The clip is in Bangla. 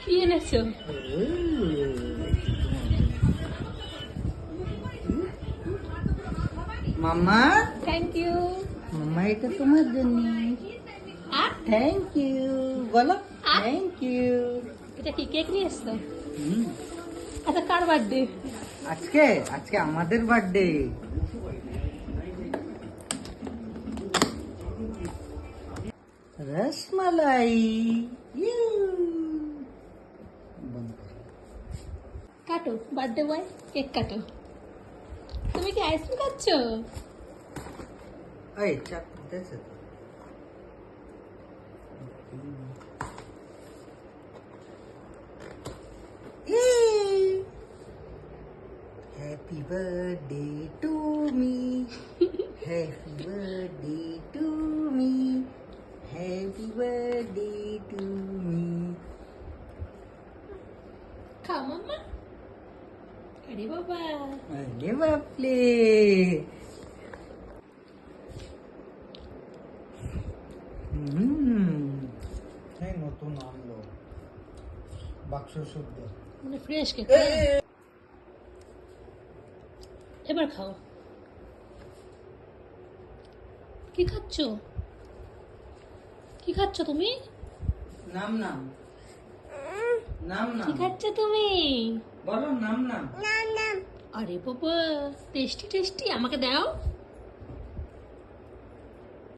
কি এনেছো? মাম্মা, থ্যাংক ইউ। মাম্মা এটা তোমার জন্য। আর থ্যাংক ইউ বলো। Thank you. এটা কি কেক নিয়ে এসছো? আচ্ছা, কার বার্থডে? আজকে আজকে আমাদের বার্থডে। রসমালাই। ইউ। বন্ধ করো। কাটো, বার্থডে বয়, কেক কাটো। তুমি কি আইসক্রিম খাচ্ছ? এই চাপ দিতেছে তো। Happy birthday to me. Happy birthday to me. Happy birthday to me. খাও মাম্মা। আরে বাবা, আরে বাপলে। এই নতুন আনলো বাক্স শুদ্ধ। মানে ফ্রেশ কেক। এবার খাও। কি খাচ্ছ? কি খাচ্ছ তুমি? নাম নাম নাম কি নাম খাচ্ছ তুমি? বলো নাম নাম। আরে বাবা, টেস্টি টেস্টি, আমাকে দাও।